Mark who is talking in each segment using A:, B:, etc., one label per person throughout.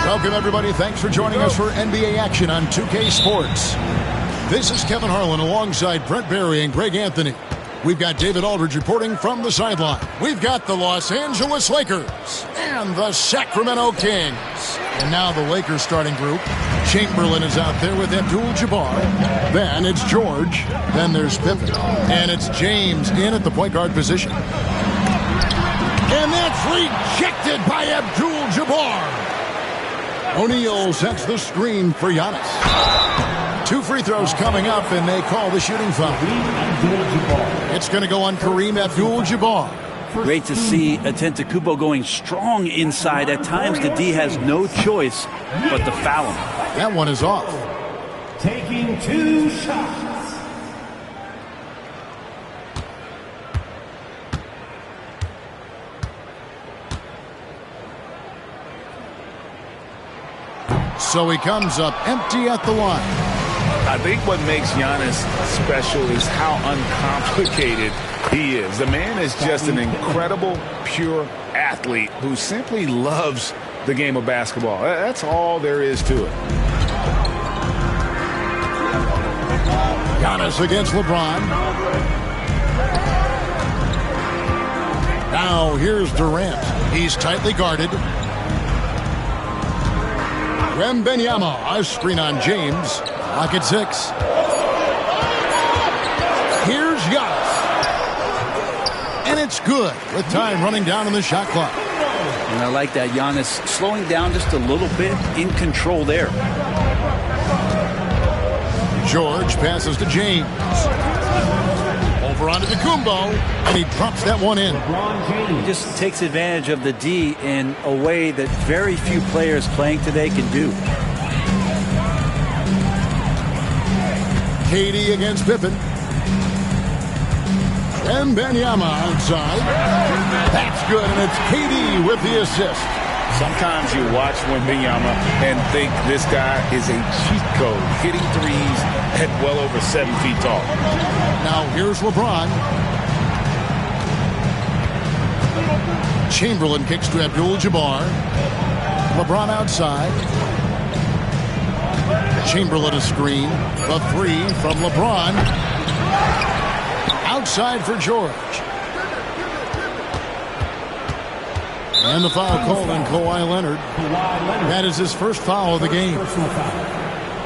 A: Welcome, everybody. Thanks for joining us for NBA action on 2K Sports. This is Kevin Harlan alongside Brent Barry and Greg Anthony. We've got David Aldridge reporting from the sideline. We've got the Los Angeles Lakers and the Sacramento Kings. And now the Lakers starting group. Chamberlain is out there with Abdul-Jabbar. Then it's George. Then there's Pippen. And it's James in at the point guard position. And that's rejected by Abdul-Jabbar. O'Neal sets the screen for Giannis. 2 free throws coming up, and they call the shooting foul. It's going to go on Kareem Abdul-Jabbar.
B: Great to see Antetokounmpo going strong inside. At times, the D has no choice but to foul him.
A: That one is off.
C: Taking 2 shots.
A: So he comes up empty at the line.
D: I think what makes Giannis special is how uncomplicated he is. The man is just an incredible, pure athlete who simply loves the game of basketball. That's all there is to it.
A: Giannis against LeBron. Now here's Durant. He's tightly guarded. Wembanyama, a screen on James. Lock at 6. Here's Giannis. And it's good with time running down on the shot clock.
B: And I like that. Giannis slowing down just a little bit, in control there.
A: George passes to James. Over onto Kumbo, and he drops that one in.
B: He just takes advantage of the D in a way that very few players playing today can do.
A: KD against Pippen. Wembanyama outside. That's good, and it's KD with the assist.
D: Sometimes you watch Wembanyama and think this guy is a cheat code, hitting threes at well over 7 feet tall.
A: Now here's LeBron. Chamberlain kicks to Abdul-Jabbar. LeBron outside. Chamberlain a screen. The 3 from LeBron. Outside for George. And the foul called on Kawhi Leonard. That is his first foul of the game.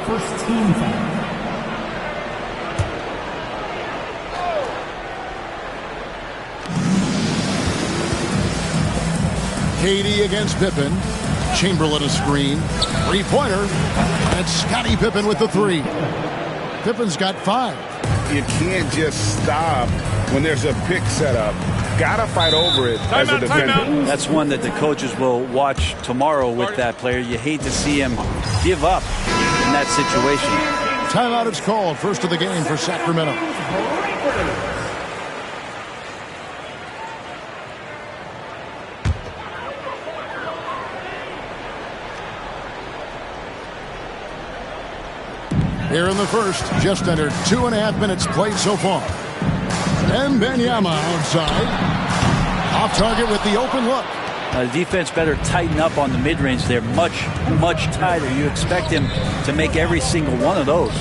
C: First team foul.
A: KD against Pippen. Chamberlain a screen. 3-pointer. And Scottie Pippen with the 3. Pippen's got 5.
D: You can't just stop when there's a pick set up. Gotta fight over it as a defender.
B: That's one that the coaches will watch tomorrow with that player. You hate to see him give up in that situation.
A: Timeout is called. First of the game for Sacramento. Here in the first, just under 2.5 minutes played so far. Wembanyama outside. Off target with the open look.
B: The defense better tighten up on the mid-range. They're much, much tighter. You expect him to make every single one of those.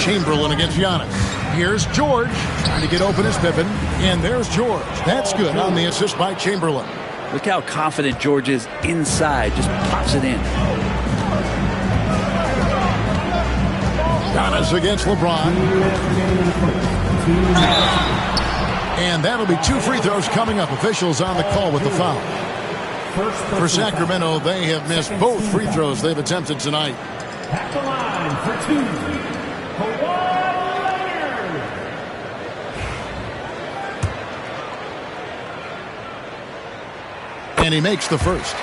A: Chamberlain against Giannis. Here's George trying to get open as Pippen. And there's George. That's good on the assist by Chamberlain.
B: Look how confident George is inside. Just pops it in.
A: Giannis against LeBron. And that'll be 2 free throws coming up. Officials on the call with the foul. For Sacramento, they have missed both free throws they've attempted tonight.
C: At the line for 2, Kawhi Leonard.
A: And he makes the first.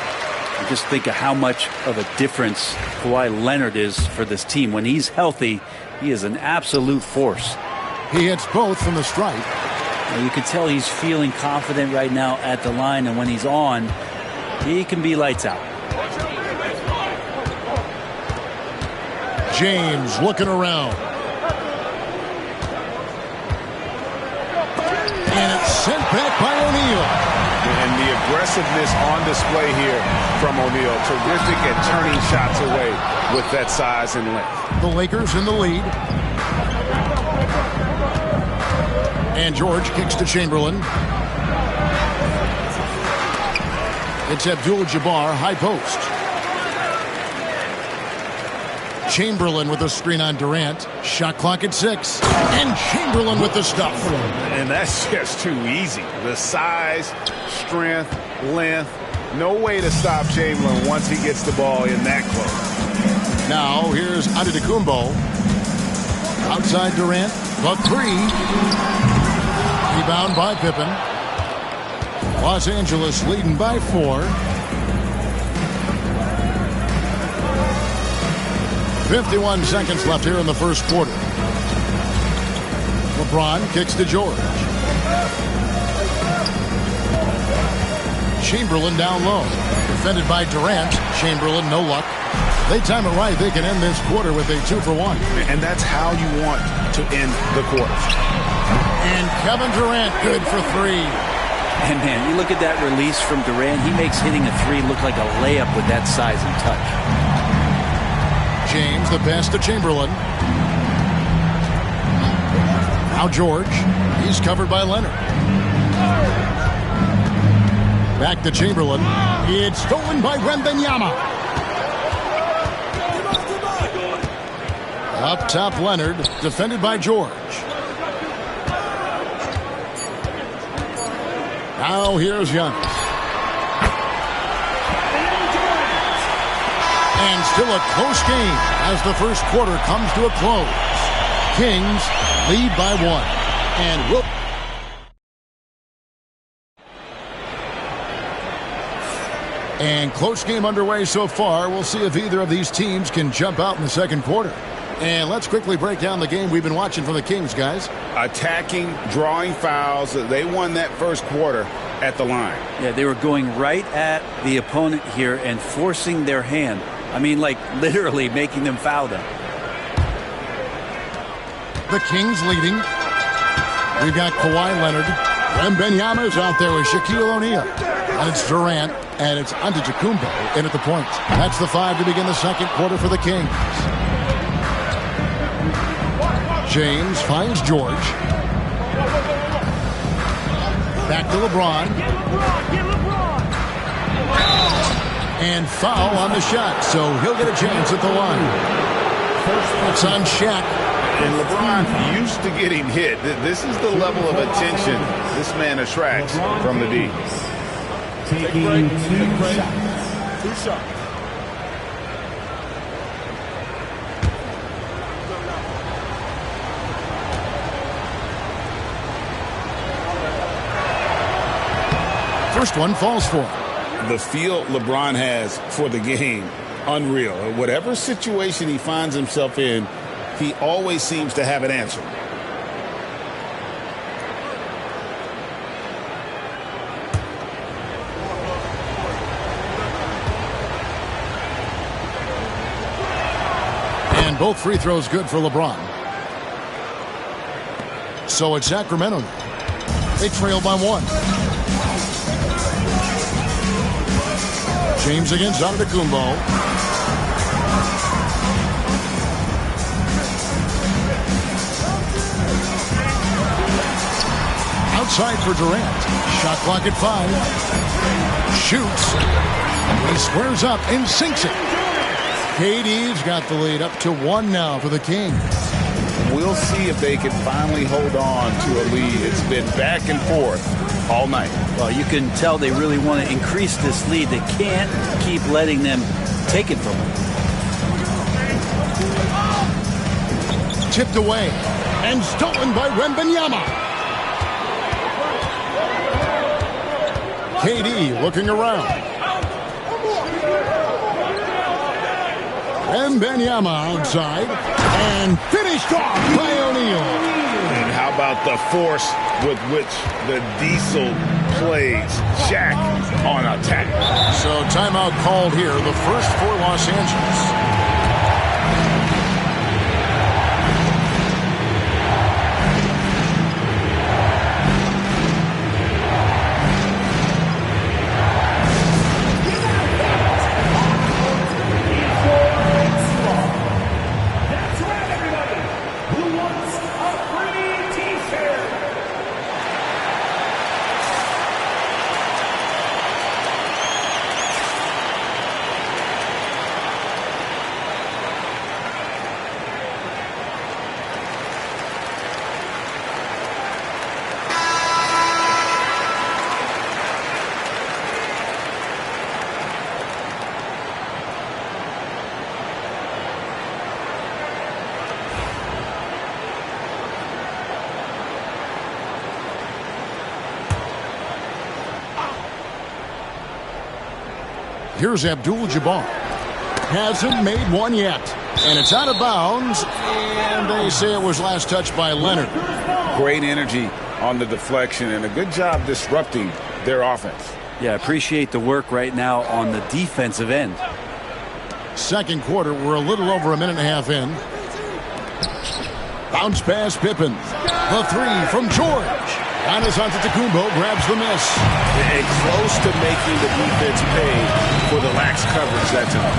B: You just think of how much of a difference Kawhi Leonard is for this team. When he's healthy, he is an absolute force.
A: He hits both from the stripe.
B: You can tell he's feeling confident right now at the line, and when he's on, he can be lights out.
A: James looking around. And it's sent back by O'Neal.
D: And the aggressiveness on display here from O'Neal. Terrific at turning shots away with that size and length.
A: The Lakers in the lead. And George kicks to Chamberlain. It's Abdul-Jabbar, high post. Chamberlain with a screen on Durant. Shot clock at 6. And Chamberlain with the stuff.
D: And that's just too easy. The size, strength, length. No way to stop Chamberlain once he gets the ball in that close.
A: Now here's Antetokounmpo. Outside Durant. The 3. Rebound by Pippen. Los Angeles leading by 4. 51 seconds left here in the first quarter. LeBron kicks to George. Chamberlain down low. Defended by Durant. Chamberlain, no luck. They time it right. They can end this quarter with a 2 for 1.
D: And that's how you want to end the quarter.
A: And Kevin Durant good for 3.
B: And man, you look at that release from Durant. He makes hitting a 3 look like a layup with that size and touch.
A: James, the pass to Chamberlain. Now George. He's covered by Leonard. Back to Chamberlain. It's stolen by Wembanyama. Up top Leonard. Defended by George. Now here's Giannis. And still a close game as the first quarter comes to a close. Kings lead by 1. And will. And close game underway so far. We'll see if either of these teams can jump out in the second quarter. And let's quickly break down the game we've been watching from the Kings, guys.
D: Attacking, drawing fouls. They won that first quarter at the line.
B: Yeah, they were going right at the opponent here and forcing their hand. I mean, like literally making them foul them.
A: The Kings leading. We've got Kawhi Leonard. Wembanyama's out there with Shaquille O'Neal. And it's Durant. And it's Antetokounmpo in at the point. That's the 5 to begin the second quarter for the Kings. James finds George. Back to LeBron. And foul on the shot, so he'll get a chance at the line. It's on Shaq.
D: And LeBron used to getting hit. This is the level of attention this man attracts from the D.
C: Taking 2 shots.
A: first one falls for him.
D: The feel LeBron has for the game, unreal. Whatever situation he finds himself in, he always seems to have an answer.
A: And both free throws good for LeBron. So it's Sacramento. They trail by 1. James against Antetokounmpo. Outside for Durant. Shot clock at 5. Shoots. He squares up and sinks it. KD's got the lead up to 1 now for the Kings.
D: We'll see if they can finally hold on to a lead. It's been back and forth all night.
B: Well, you can tell they really want to increase this lead. They can't keep letting them take it from them.
A: Tipped away and stolen by Wembanyama. KD looking around. Wembanyama outside and finished off by O'Neal.
D: And how about the force with which the Diesel plays? Shaq on attack.
A: So timeout called here, the first for Los Angeles. Here's Abdul-Jabbar. Hasn't made one yet. And it's out of bounds. And they say it was last touched by Leonard.
D: Great energy on the deflection and a good job disrupting their offense.
B: Yeah, appreciate the work right now on the defensive end.
A: Second quarter, we're a little over a minute and a half in. Bounce pass Pippen. The three from George. Giannis Antetokounmpo grabs the miss.
D: And close to making the defense pay for the lax coverage that time.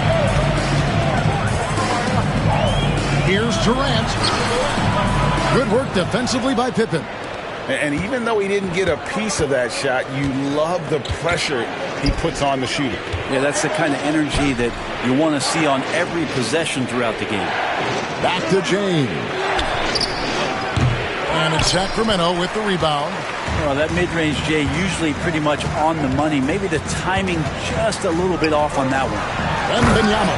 A: Here's Durant. Good work defensively by Pippen.
D: And even though he didn't get a piece of that shot, you love the pressure he puts on the shooter.
B: Yeah, that's the kind of energy that you want to see on every possession throughout the game.
A: Back to James. And it's Sacramento with the rebound.
B: Well, that mid-range, Jay, usually pretty much on the money. Maybe the timing just a little bit off on that one.
A: Wembanyama.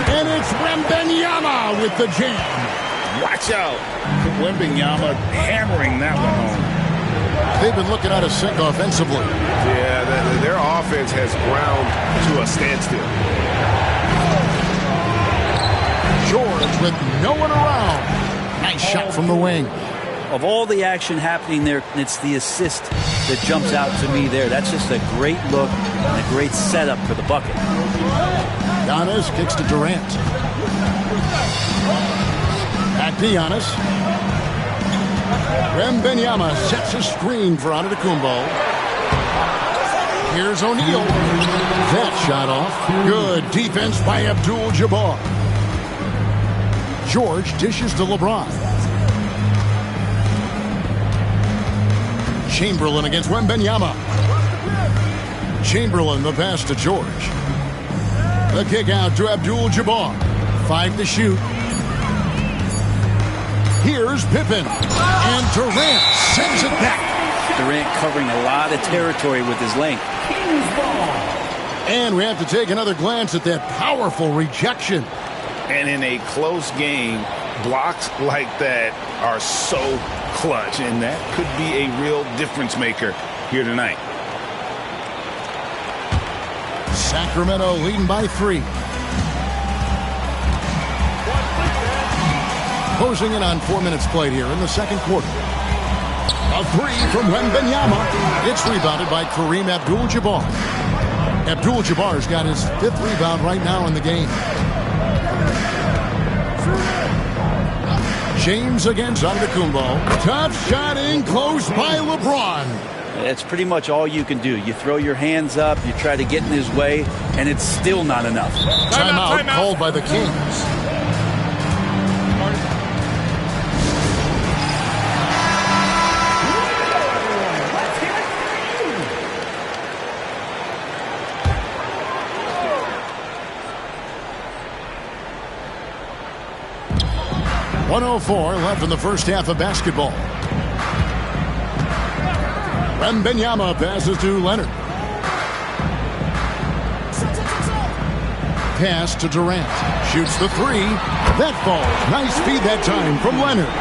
A: And it's Wembanyama with the jam.
D: Watch out. Wembanyama hammering that one home.
A: They've been looking out of sync offensively.
D: Yeah, their offense has ground to a standstill.
A: George with no one around. Nice shot from the wing.
B: Of all the action happening there, it's the assist that jumps out to me there. That's just a great look and a great setup for the bucket.
A: Giannis kicks to Durant. Back to Giannis. Wembanyama sets a screen for Antetokounmpo. Here's O'Neal. That shot off. Good defense by Abdul-Jabbar. George dishes to LeBron. Chamberlain against Wembanyama. Chamberlain the pass to George. The kick out to Abdul-Jabbar. 5 to shoot. Here's Pippen. And Durant sends it back.
B: Durant covering a lot of territory with his length.
A: And we have to take another glance at that powerful rejection.
D: And in a close game, blocks like that are so clutch, and that could be a real difference maker here tonight.
A: Sacramento leading by 3. Closing in on 4 minutes played here in the second quarter. A 3 from Wembanyama. It's rebounded by Kareem Abdul-Jabbar. Abdul-Jabbar's got his 5th rebound right now in the game. James against Antetokounmpo. Tough shot in close by LeBron.
B: That's pretty much all you can do. You throw your hands up, you try to get in his way, and it's still not enough.
A: Timeout called by the Kings. .104 left in the first half of basketball. Wembanyama passes to Leonard. Pass to Durant. Shoots the 3. That falls. Nice feed that time from Leonard.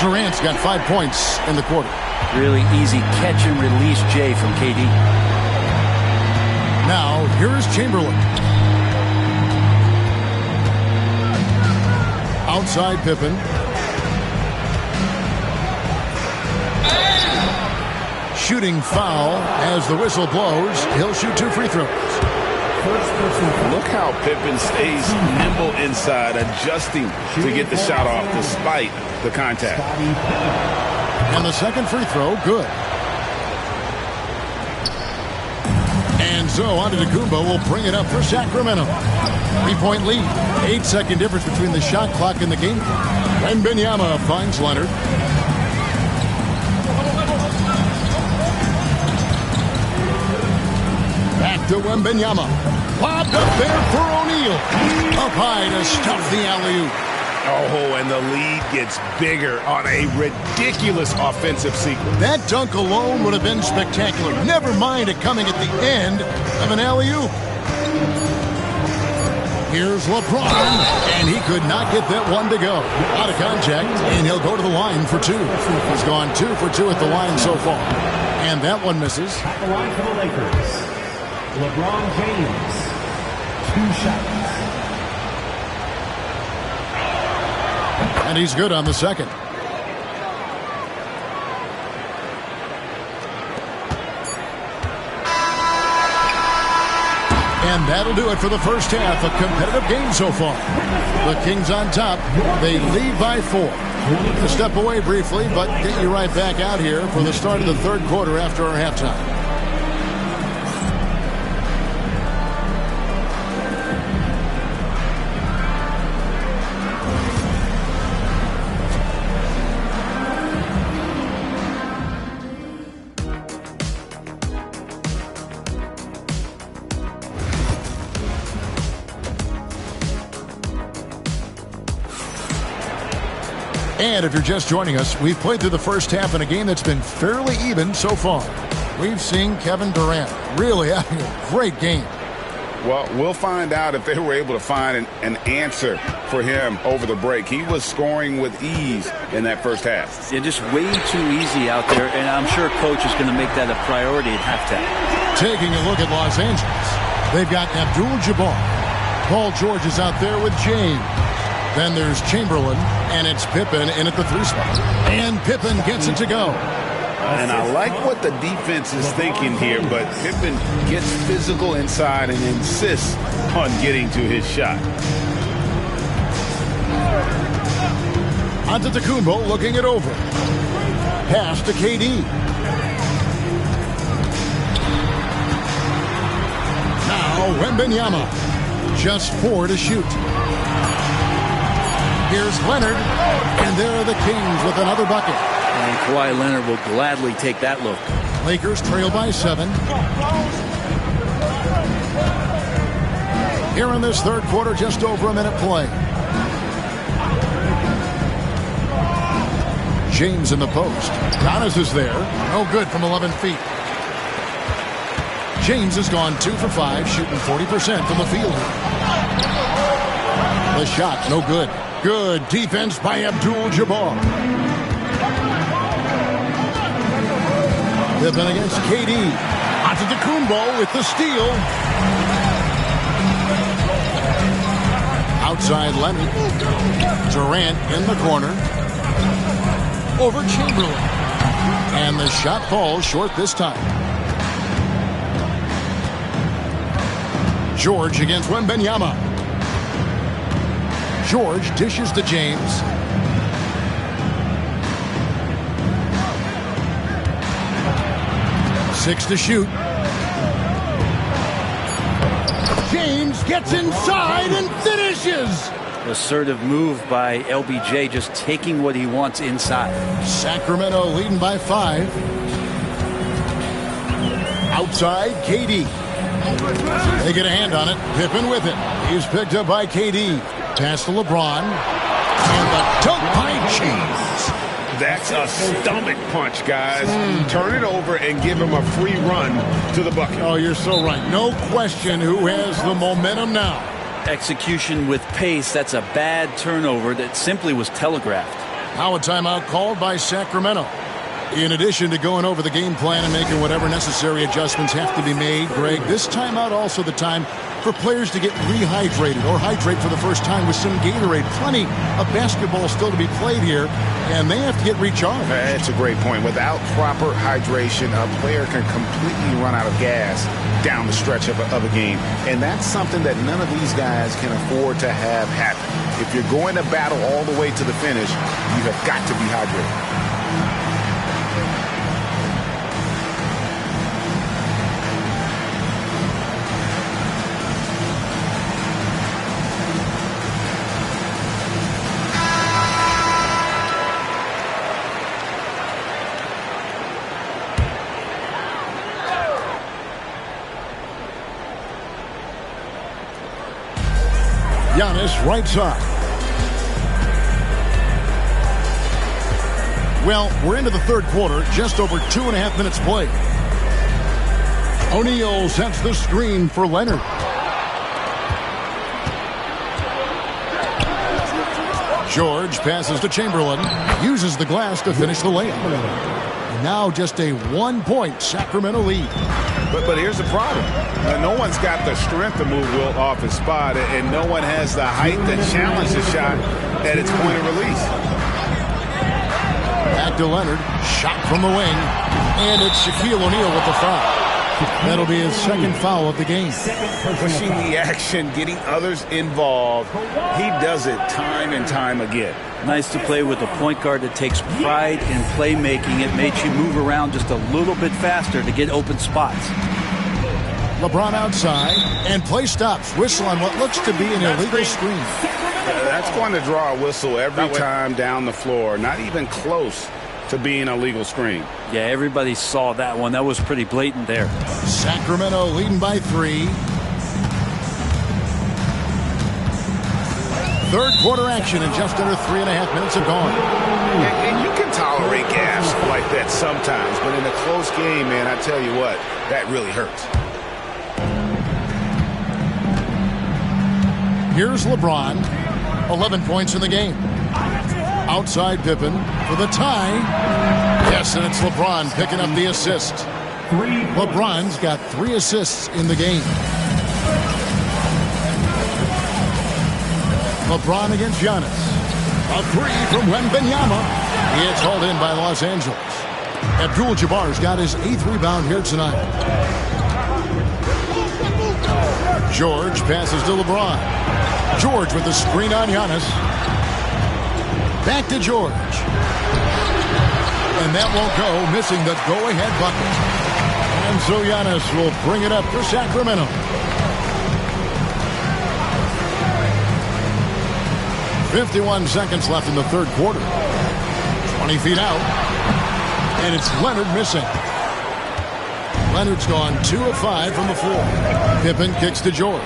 A: Durant's got 5 points in the quarter.
B: Really easy catch and release, Jay, from KD.
A: Now, here's Chamberlain. Outside Pippen. Shooting foul as the whistle blows. He'll shoot 2 free throws.
D: Look how Pippen stays nimble inside, adjusting to get the shot off despite the contact.
A: And the second free throw, good. And so Antetokounmpo will bring it up for Sacramento. 3-point lead. 8-second difference between the shot clock and the game. Wembanyama finds Leonard. Back to Wembanyama. Lobbed up there for O'Neal. Up high to stuff the alley-oop.
D: Oh, and the lead gets bigger on a ridiculous offensive sequence.
A: That dunk alone would have been spectacular. Never mind it coming at the end of an alley-oop. Here's LeBron, and he could not get that one to go. Out of contact, and he'll go to the line for 2. He's gone 2 for 2 at the line so far. And that one misses.
C: At the line for the Lakers, LeBron James. 2 shots.
A: And he's good on the second. And that'll do it for the first half. A competitive game so far. The Kings on top. They lead by 4. We'll step away briefly, but get you right back out here for the start of the third quarter after our halftime. And if you're just joining us, we've played through the first half in a game that's been fairly even so far. We've seen Kevin Durant really having a great game.
D: Well, we'll find out if they were able to find an answer for him over the break. He was scoring with ease in that first half.
B: Yeah, just way too easy out there, and I'm sure coach is going to make that a priority at halftime.
A: Taking a look at Los Angeles, they've got Abdul-Jabbar. Paul George is out there with James. Then there's Chamberlain, and it's Pippen in at the 3 spot. And Pippen gets it to go.
D: And I like what the defense is thinking here, but Pippen gets physical inside and insists on getting to his shot.
A: Antetokounmpo looking it over. Pass to KD. Now Wembanyama. Just 4 to shoot. Here's Leonard, and there are the Kings with another bucket.
B: And Kawhi Leonard will gladly take that look.
A: Lakers trail by 7. Here in this third quarter, just over a minute play. James in the post. Giannis is there. No good from 11 feet. James has gone 2 for 5, shooting 40% from the field. The shot, no good. Good defense by Abdul-Jabbar. Pippen against KD. Antetokounmpo with the steal. Outside Leonard. Durant in the corner. Over Chamberlain. And the shot falls short this time. George against Wembanyama. George dishes to James. Six to shoot. James gets inside and finishes.
B: Assertive move by LBJ, just taking what he wants inside.
A: Sacramento leading by 5. Outside, KD. They get a hand on it. Pippen with it. He's picked up by KD. Pass to LeBron. And the dunk by James.
E: That's a stomach punch, guys. Turn it over and give him a free run to the bucket.
A: Oh, you're so right. No question who has the momentum now.
B: Execution with pace. That's a bad turnover that simply was telegraphed.
A: Now a timeout called by Sacramento. In addition to going over the game plan and making whatever necessary adjustments have to be made, Greg, this timeout also the time for players to get rehydrated or hydrate for the first time with some Gatorade. Plenty of basketball still to be played here, and they have to get recharged.
E: That's a great point. Without proper hydration, a player can completely run out of gas down the stretch of a game. And that's something that none of these guys can afford to have happen. If you're going to battle all the way to the finish, you have got to be hydrated.
A: Giannis right side. Well, we're into the third quarter, just over 2.5 minutes played. O'Neal sets the screen for Leonard. George passes to Chamberlain, uses the glass to finish the layup. And now just a 1-point Sacramento lead.
E: But here's the problem. No one's got the strength to move Wilt off his spot, and no one has the height to challenge the shot at its point of release.
A: Back to Leonard. Shot from the wing. And it's Shaquille O'Neal with the foul. That'll be his second foul of the game.
E: Pushing the action, getting others involved. He does it time and time again.
B: Nice to play with a point guard that takes pride in playmaking. It makes you move around just a little bit faster to get open spots.
A: LeBron outside, and play stops. Whistle on what looks to be an illegal screen.
E: That's going to draw a whistle every time down the floor. Not even close to being a legal screen.
B: Yeah, everybody saw that one. That was pretty blatant there.
A: Sacramento leading by 3. Third quarter action in just under 3.5 minutes have gone.
E: And you can tolerate gas like that sometimes, but in a close game, man, I tell you what, that really hurts.
A: Here's LeBron, 11 points in the game. Outside Pippen for the tie. Yes, and it's LeBron picking up the assist. LeBron's got 3 assists in the game. LeBron against Giannis. A 3 from Wembanyama. It's hauled in by Los Angeles. Abdul-Jabbar's got his 8th rebound here tonight. George passes to LeBron. George with the screen on Giannis. Back to George. And that won't go, missing the go-ahead bucket. And so Giannis will bring it up for Sacramento. .51 seconds left in the third quarter. 20 feet out. And it's Leonard missing. Leonard's gone 2 of 5 from the floor. Pippen kicks to George.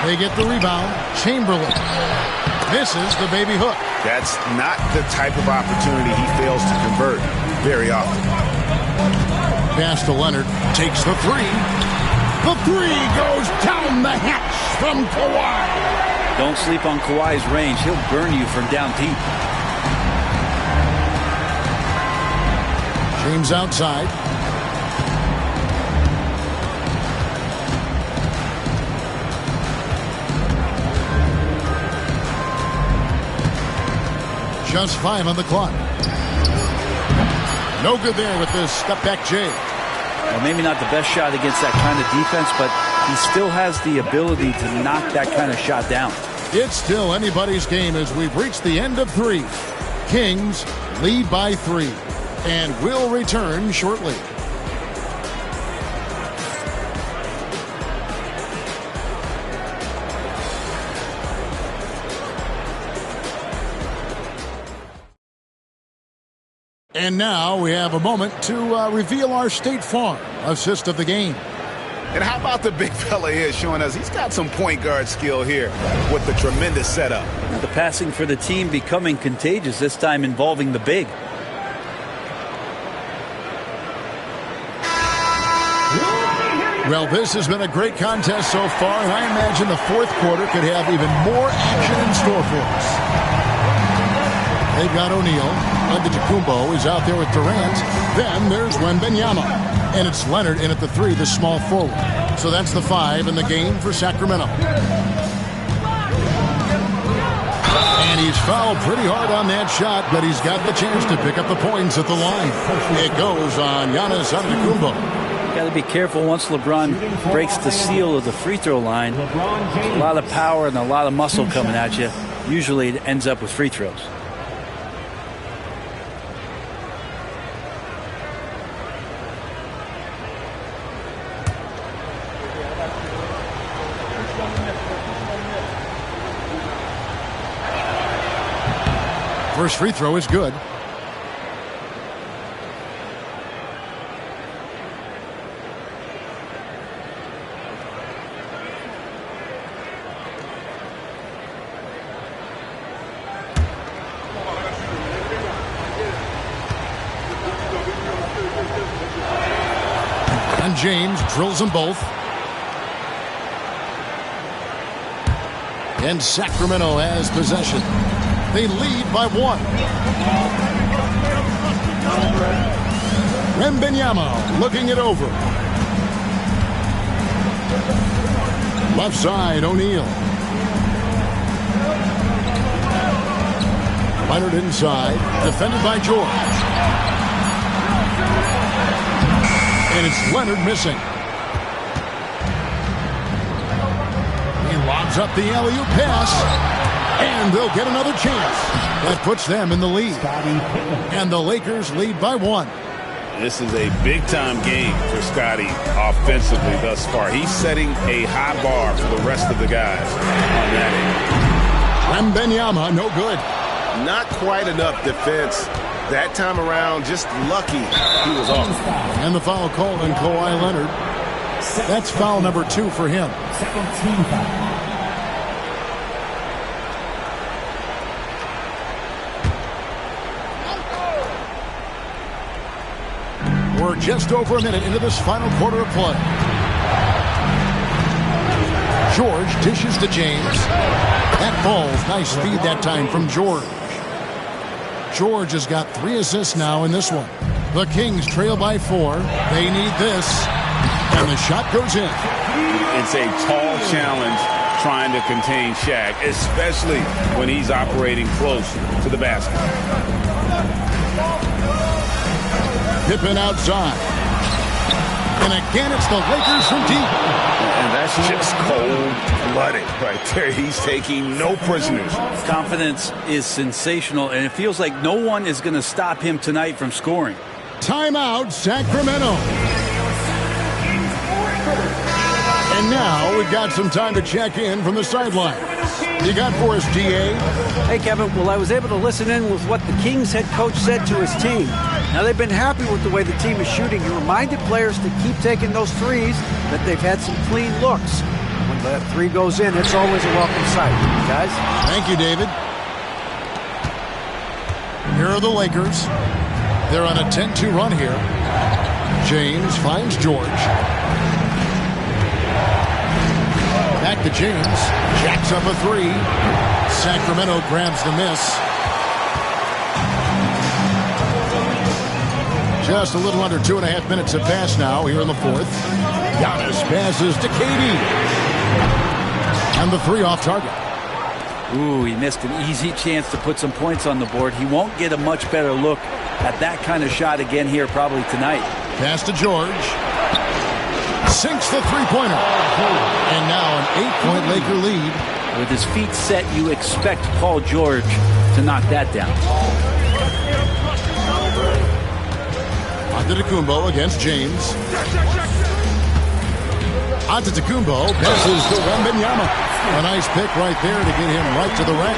A: They get the rebound. Chamberlain misses the baby hook.
E: That's not the type of opportunity he fails to convert very often.
A: Pass to Leonard. Takes the 3. The 3 goes down the hatch from Kawhi.
B: Don't sleep on Kawhi's range. He'll burn you from down deep.
A: James outside. Just 5 on the clock. No good there with this step-back J.
B: Well, maybe not the best shot against that kind of defense, but he still has the ability to knock that kind of shot down.
A: It's still anybody's game as we've reached the end of 3. Kings lead by 3 and will return shortly. And now we have a moment to reveal our State Farm assist of the game.
E: And how about the big fella here showing us he's got some point guard skill here with the tremendous setup.
B: The passing for the team becoming contagious, this time involving the big.
A: Well, this has been a great contest so far, and I imagine the fourth quarter could have even more action in store for us. They've got O'Neal. Antetokounmpo is out there with Durant. Then there's Wembanyama. And it's Leonard in at the 3, the small forward. So that's the 5 in the game for Sacramento. And he's fouled pretty hard on that shot, but he's got the chance to pick up the points at the line. It goes on Giannis Antetokounmpo.
B: Got to be careful once LeBron breaks the seal of the free throw line. A lot of power and a lot of muscle coming at you. Usually it ends up with free throws.
A: First free throw is good. And James drills them both. And Sacramento has possession. They lead by 1. Wembanyama looking it over. Left side, O'Neal. Leonard inside, defended by George. And it's Leonard missing. He lobs up the alley-oop pass. And they'll get another chance. That puts them in the lead. And the Lakers lead by 1.
D: This is a big-time game for Scotty offensively thus far. He's setting a high bar for the rest of the guys on that end.
A: Wembanyama, no good.
E: Not quite enough defense that time around. Just lucky he was off.
A: And the foul called on Kawhi Leonard. That's foul number 2 for him.
C: 17 foul.
A: We're just over a minute into this final quarter of play. George dishes to James. That falls. Nice speed that time from George. George has got 3 assists now in this one. The Kings trail by 4. They need this. And the shot goes in.
D: It's a tall challenge trying to contain Shaq, especially when he's operating close to the basket.
A: Pippen outside. And again, it's the Lakers from deep.
D: And that's just cold-blooded right there. He's taking no prisoners.
B: Confidence is sensational, and it feels like no one is going to stop him tonight from scoring.
A: Timeout, Sacramento. And now we've got some time to check in from the sideline. You got for us, DA?
F: Hey, Kevin. Well, I was able to listen in with what the Kings head coach said to his team. Now, they've been happy with the way the team is shooting. He reminded players to keep taking those threes, that they've had some clean looks. When that 3 goes in, it's always a welcome sight. Guys?
A: Thank you, David. Here are the Lakers. They're on a 10-2 run here. James finds George. Back to James. Jacks up a 3. Sacramento grabs the miss. Just a little under 2.5 minutes have passed now here in the fourth. Giannis passes to KD. And the 3 off target.
B: Ooh, he missed an easy chance to put some points on the board. He won't get a much better look at that kind of shot again here probably tonight.
A: Pass to George. Sinks the three-pointer. And now an 8-point Laker lead.
B: With his feet set, you expect Paul George to knock that down.
A: Antetokounmpo against James. Antetokounmpo passes to Wembanyama. A nice pick right there to get him right to the rack.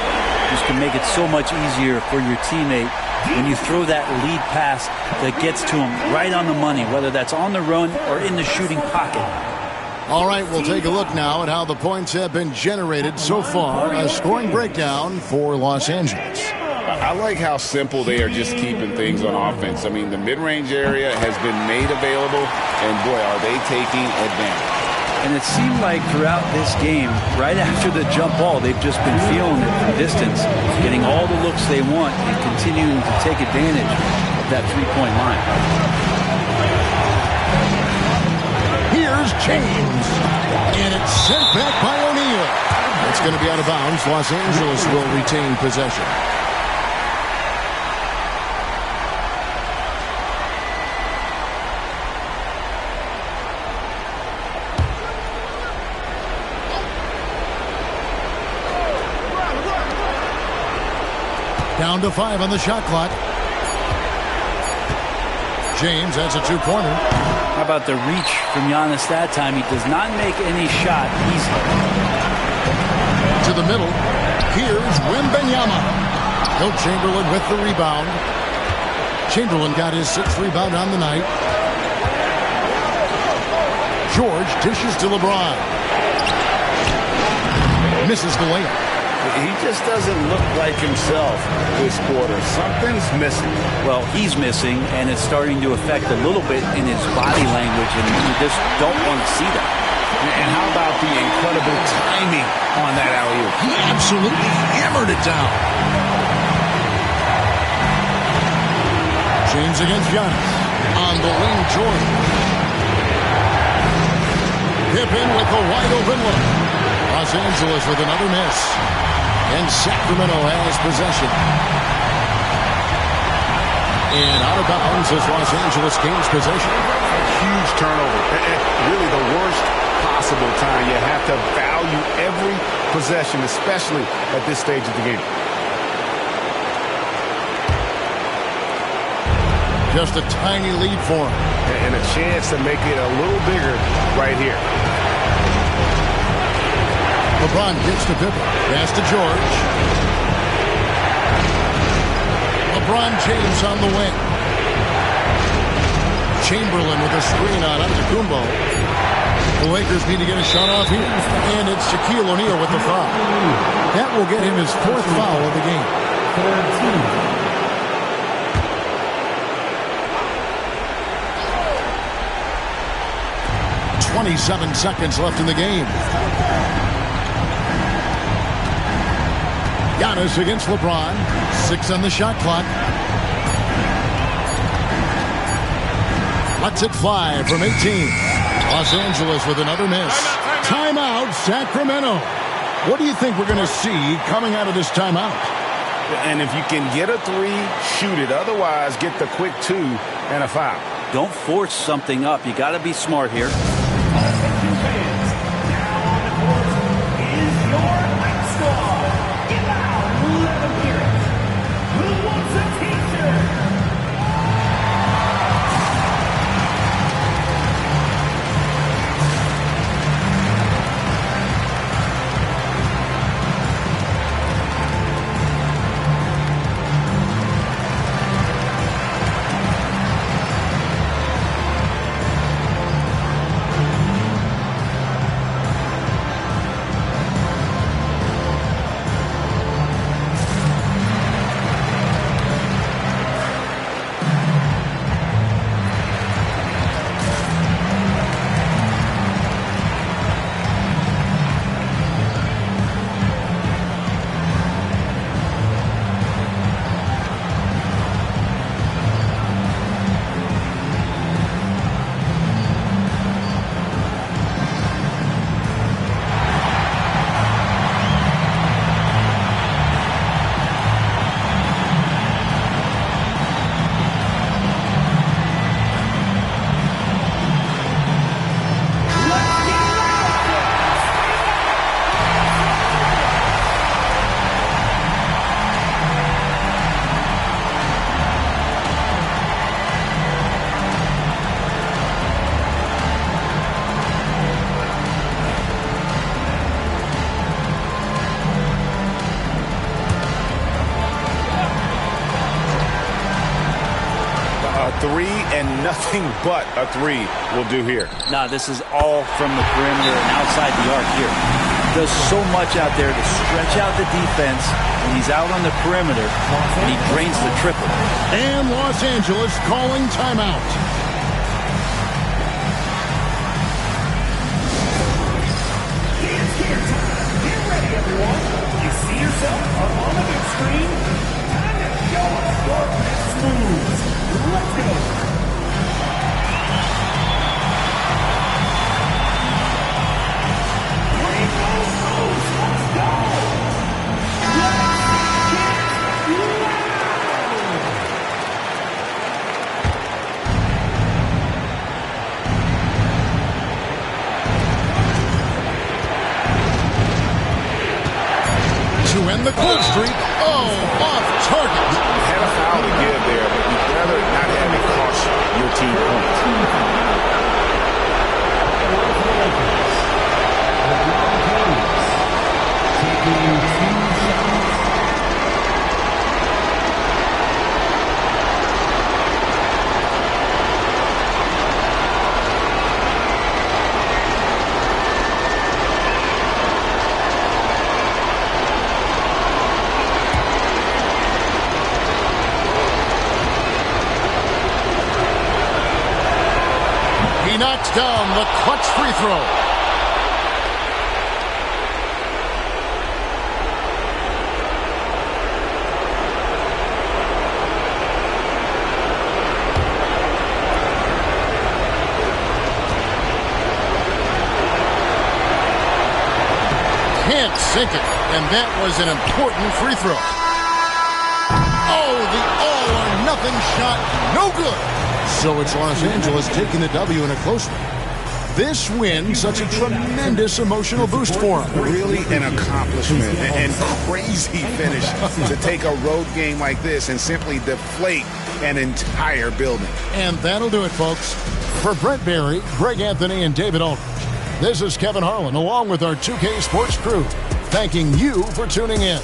B: This can make it so much easier for your teammate when you throw that lead pass that gets to him right on the money, whether that's on the run or in the shooting pocket.
A: All right, we'll take a look now at how the points have been generated so far. A scoring breakdown for Los Angeles.
E: I like how simple they are just keeping things on offense. I mean, the mid-range area has been made available, and boy, are they taking advantage.
B: And it seemed like throughout this game, right after the jump ball, they've just been feeling it from distance, getting all the looks they want and continuing to take advantage of that three-point line.
A: Here's James. And it's sent back by O'Neal. It's going to be out of bounds. Los Angeles will retain possession. Down to 5 on the shot clock. James has a two-pointer.
B: How about the reach from Giannis that time? He does not make any shot easy.
A: To the middle. Here's Wembanyama. Will Chamberlain with the rebound. Chamberlain got his 6th rebound on the night. George dishes to LeBron. Misses the layup.
E: He just doesn't look like himself this quarter. Something's missing.
B: Well, he's missing, and it's starting to affect a little bit in his body language, and you just don't want to see that.
E: And how about the incredible timing on that alley-oop?
A: He absolutely hammered it down. James against Giannis. On the wing, Jordan. Pippen with a wide-open look. Los Angeles with another miss. And Sacramento has possession. And out of bounds as Los Angeles gains possession.
E: Huge turnover. Really the worst possible time. You have to value every possession, especially at this stage of the game.
A: Just a tiny lead for him.
E: And a chance to make it a little bigger right here.
A: LeBron gets to Pippen. Pass to George. LeBron James on the wing. Chamberlain with a screen on Antetokounmpo. The Lakers need to get a shot off here. And it's Shaquille O'Neal with the foul. That will get him his 4th foul of the game. 27 seconds left in the game. Giannis against LeBron. 6 on the shot clock. Lets it fly from 18. Los Angeles with another miss. Timeout, Sacramento. What do you think we're going to see coming out of this timeout?
E: And if you can get a 3, shoot it. Otherwise, get the quick 2 and a foul.
B: Don't force something up. You got to be smart here.
E: A three and nothing but a three will do here.
B: Now, this is all from the perimeter and outside the arc here. Does so much out there to stretch out the defense when he's out on the perimeter, and he drains the triple.
A: And Los Angeles calling timeout.
C: It's game time. Get ready, everyone. You see yourself up on the big screen? Time to show us your best moves. Let's go.
A: To end the cold streak. Oh, off target.
E: Had a foul to give there, but you'd rather not have it cost your team points.
A: He knocks down the clutch free throw. Can't sink it, and that was an important free throw. Oh, the all-or-nothing shot, no good. So it's Los Angeles taking the W in a close one. This win, such a tremendous emotional boost for him.
E: Really an accomplishment and crazy finish to take a road game like this and simply deflate an entire building.
A: And that'll do it, folks. For Brent Barry, Greg Anthony, and David Aldridge, this is Kevin Harlan along with our 2K Sports crew, thanking you for tuning in.